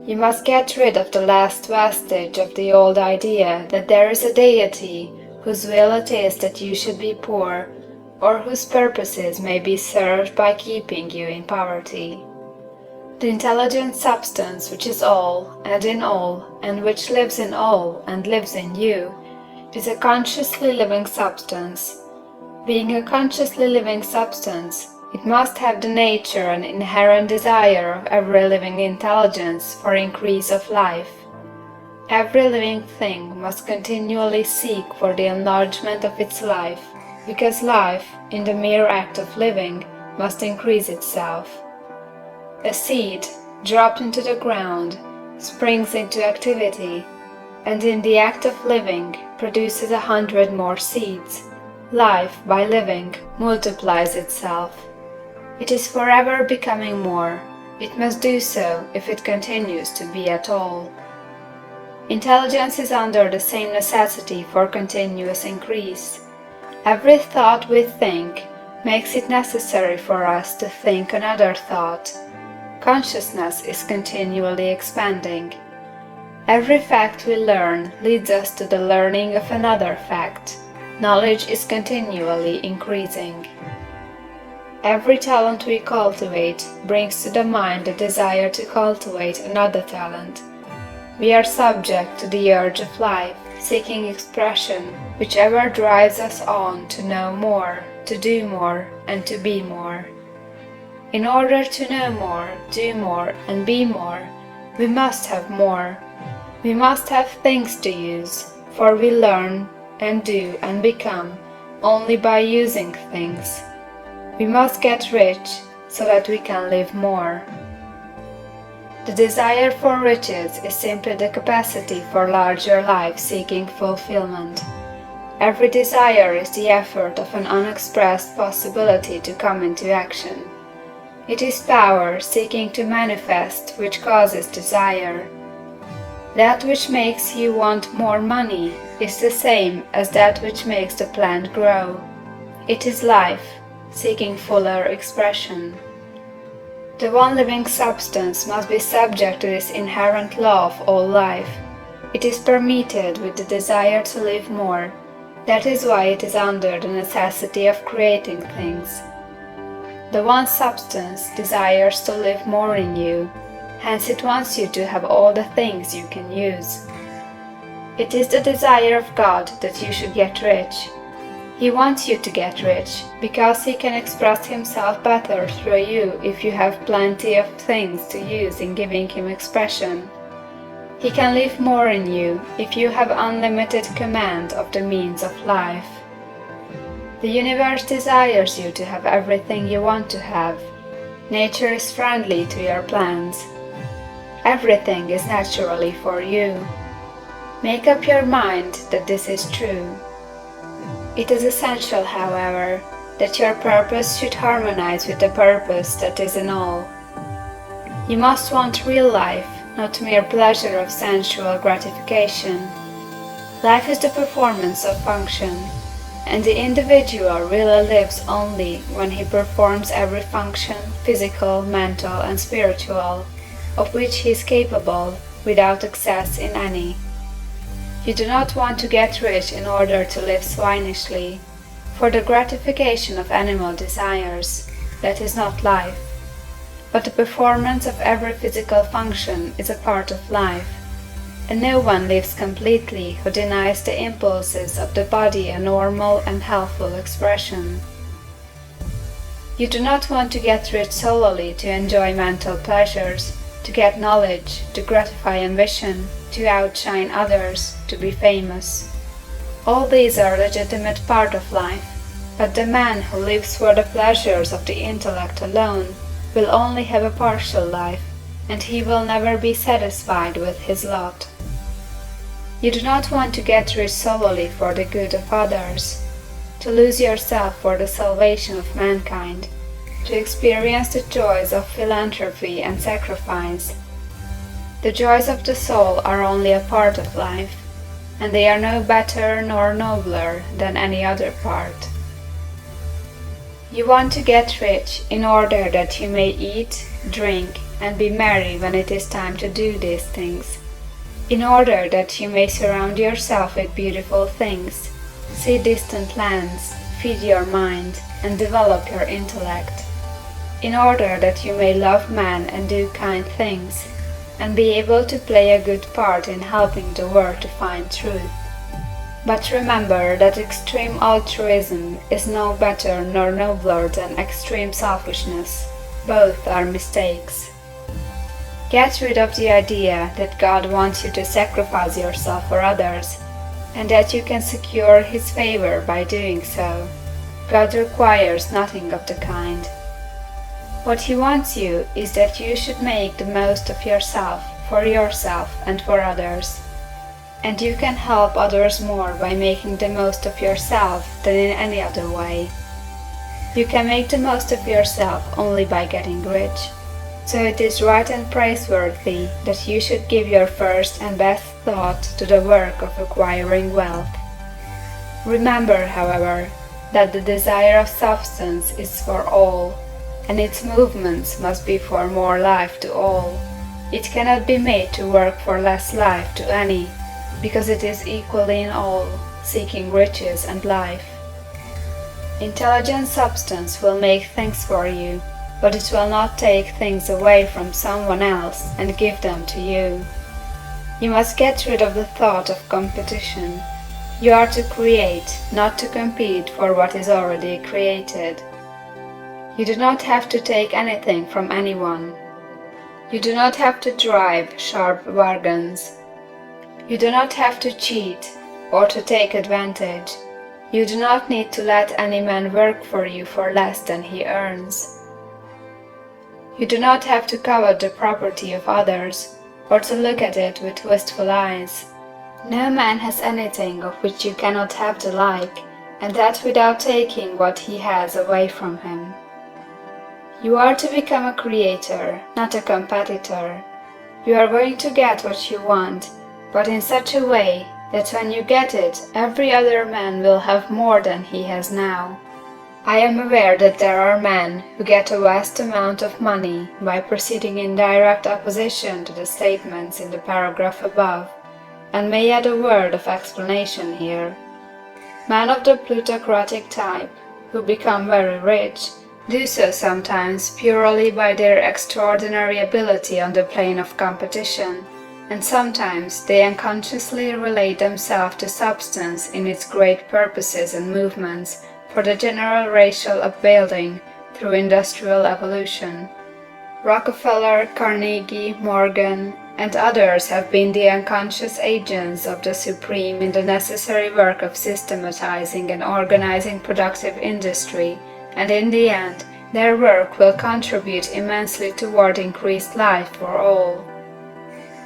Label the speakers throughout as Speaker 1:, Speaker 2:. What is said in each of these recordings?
Speaker 1: You must get rid of the last vestige of the old idea that there is a deity whose will it is that you should be poor, or whose purposes may be served by keeping you in poverty. The intelligent substance which is all, and in all, and which lives in all, and lives in you, is a consciously living substance. Being a consciously living substance, it must have the nature and inherent desire of every living intelligence for increase of life. Every living thing must continually seek for the enlargement of its life, because life, in the mere act of living, must increase itself. A seed, dropped into the ground, springs into activity, and in the act of living produces 100 more seeds. Life, by living, multiplies itself. It is forever becoming more. It must do so if it continues to be at all. Intelligence is under the same necessity for continuous increase. Every thought we think makes it necessary for us to think another thought. Consciousness is continually expanding. Every fact we learn leads us to the learning of another fact. Knowledge is continually increasing. Every talent we cultivate brings to the mind the desire to cultivate another talent. We are subject to the urge of life, seeking expression, which ever drives us on to know more, to do more, and to be more. In order to know more, do more, and be more, we must have more. We must have things to use, for we learn and do and become only by using things. We must get rich so that we can live more. The desire for riches is simply the capacity for larger life seeking fulfillment. Every desire is the effort of an unexpressed possibility to come into action. It is power seeking to manifest which causes desire. That which makes you want more money is the same as that which makes the plant grow. It is life, seeking fuller expression. The one living substance must be subject to this inherent law of all life. It is permeated with the desire to live more. That is why it is under the necessity of creating things. The one substance desires to live more in you, hence it wants you to have all the things you can use. It is the desire of God that you should get rich. He wants you to get rich, because He can express Himself better through you if you have plenty of things to use in giving Him expression. He can live more in you if you have unlimited command of the means of life. The universe desires you to have everything you want to have. Nature is friendly to your plans. Everything is naturally for you. Make up your mind that this is true. It is essential, however, that your purpose should harmonize with the purpose that is in all. You must want real life, not mere pleasure of sensual gratification. Life is the performance of function, and the individual really lives only when he performs every function, physical, mental, and spiritual, of which he is capable, without excess in any. You do not want to get rich in order to live swinishly, for the gratification of animal desires. That is not life. But the performance of every physical function is a part of life, and no one lives completely who denies the impulses of the body a normal and healthful expression. You do not want to get rich solely to enjoy mental pleasures, to get knowledge, to gratify ambition, to outshine others, to be famous. All these are legitimate part of life, but the man who lives for the pleasures of the intellect alone will only have a partial life, and he will never be satisfied with his lot. You do not want to get rich solely for the good of others, to lose yourself for the salvation of mankind, to experience the joys of philanthropy and sacrifice. The joys of the soul are only a part of life, and they are no better nor nobler than any other part. You want to get rich in order that you may eat, drink, and be merry when it is time to do these things, in order that you may surround yourself with beautiful things, see distant lands, feed your mind, and develop your intellect, in order that you may love man and do kind things, and be able to play a good part in helping the world to find truth. But remember that extreme altruism is no better nor nobler than extreme selfishness. Both are mistakes. Get rid of the idea that God wants you to sacrifice yourself for others, and that you can secure His favor by doing so. God requires nothing of the kind. What He wants you is that you should make the most of yourself, for yourself and for others. And you can help others more by making the most of yourself than in any other way. You can make the most of yourself only by getting rich. So it is right and praiseworthy that you should give your first and best thought to the work of acquiring wealth. Remember, however, that the desire of substance is for all, and its movements must be for more life to all. It cannot be made to work for less life to any, because it is equally in all, seeking riches and life. Intelligent substance will make things for you, but it will not take things away from someone else and give them to you. You must get rid of the thought of competition. You are to create, not to compete for what is already created. You do not have to take anything from anyone. You do not have to drive sharp bargains. You do not have to cheat or to take advantage. You do not need to let any man work for you for less than he earns. You do not have to covet the property of others or to look at it with wistful eyes. No man has anything of which you cannot have the like, and that without taking what he has away from him. You are to become a creator, not a competitor. You are going to get what you want, but in such a way that when you get it, every other man will have more than he has now. I am aware that there are men who get a vast amount of money by proceeding in direct opposition to the statements in the paragraph above, and may add a word of explanation here. Men of the plutocratic type, who become very rich, do so sometimes purely by their extraordinary ability on the plane of competition, and sometimes they unconsciously relate themselves to substance in its great purposes and movements for the general racial upbuilding through industrial evolution. Rockefeller, Carnegie, Morgan, and others have been the unconscious agents of the supreme in the necessary work of systematizing and organizing productive industry, and in the end, their work will contribute immensely toward increased life for all.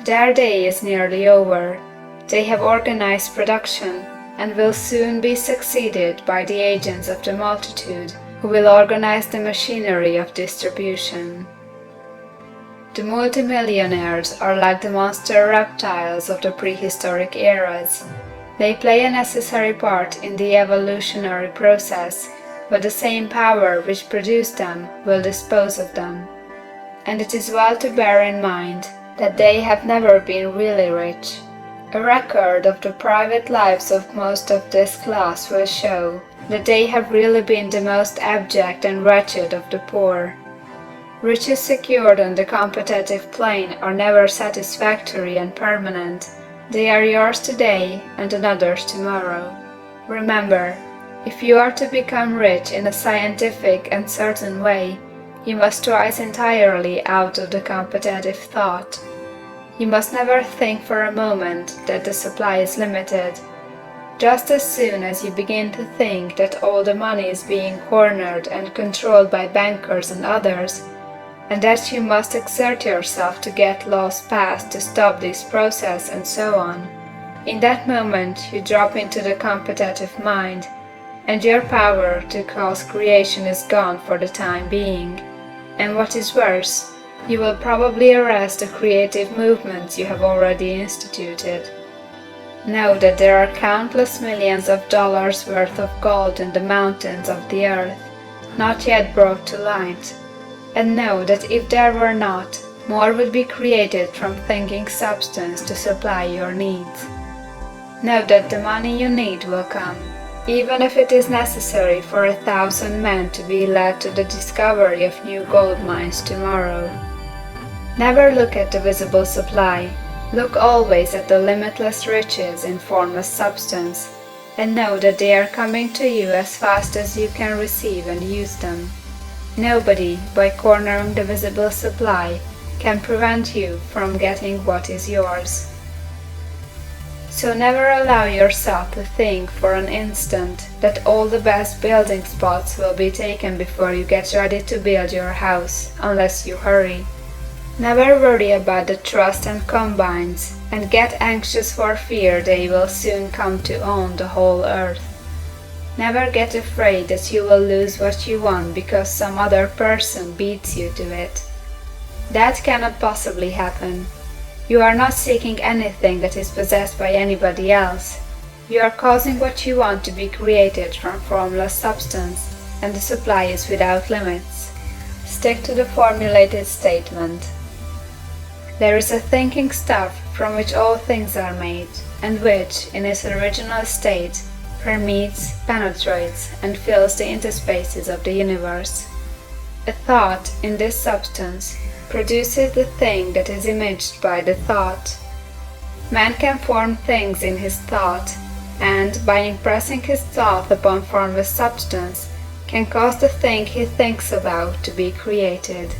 Speaker 1: Their day is nearly over. They have organized production, and will soon be succeeded by the agents of the multitude, who will organize the machinery of distribution. The multimillionaires are like the monster reptiles of the prehistoric eras. They play a necessary part in the evolutionary process, but the same power which produced them will dispose of them. And it is well to bear in mind that they have never been really rich. A record of the private lives of most of this class will show that they have really been the most abject and wretched of the poor. Riches secured on the competitive plane are never satisfactory and permanent. They are yours today and another's tomorrow. Remember, if you are to become rich in a scientific and certain way, you must rise entirely out of the competitive thought. You must never think for a moment that the supply is limited. Just as soon as you begin to think that all the money is being cornered and controlled by bankers and others, and that you must exert yourself to get laws passed to stop this process and so on, in that moment you drop into the competitive mind, and your power to cause creation is gone for the time being. And what is worse, you will probably arrest the creative movements you have already instituted. Know that there are countless millions of dollars worth of gold in the mountains of the earth, not yet brought to light. And know that if there were not, more would be created from thinking substance to supply your needs. Know that the money you need will come, even if it is necessary for 1,000 men to be led to the discovery of new gold mines tomorrow. Never look at the visible supply. Look always at the limitless riches in formless substance, and know that they are coming to you as fast as you can receive and use them. Nobody, by cornering the visible supply, can prevent you from getting what is yours. So never allow yourself to think for an instant that all the best building spots will be taken before you get ready to build your house, unless you hurry. Never worry about the trust and combines, and get anxious for fear they will soon come to own the whole earth. Never get afraid that you will lose what you want because some other person beats you to it. That cannot possibly happen. You are not seeking anything that is possessed by anybody else. You are causing what you want to be created from formless substance, and the supply is without limits. Stick to the formulated statement. There is a thinking stuff from which all things are made, and which, in its original state, permeates, penetrates, and fills the interspaces of the universe. A thought in this substance produces the thing that is imaged by the thought. Man can form things in his thought, and, by impressing his thought upon formless substance, can cause the thing he thinks about to be created.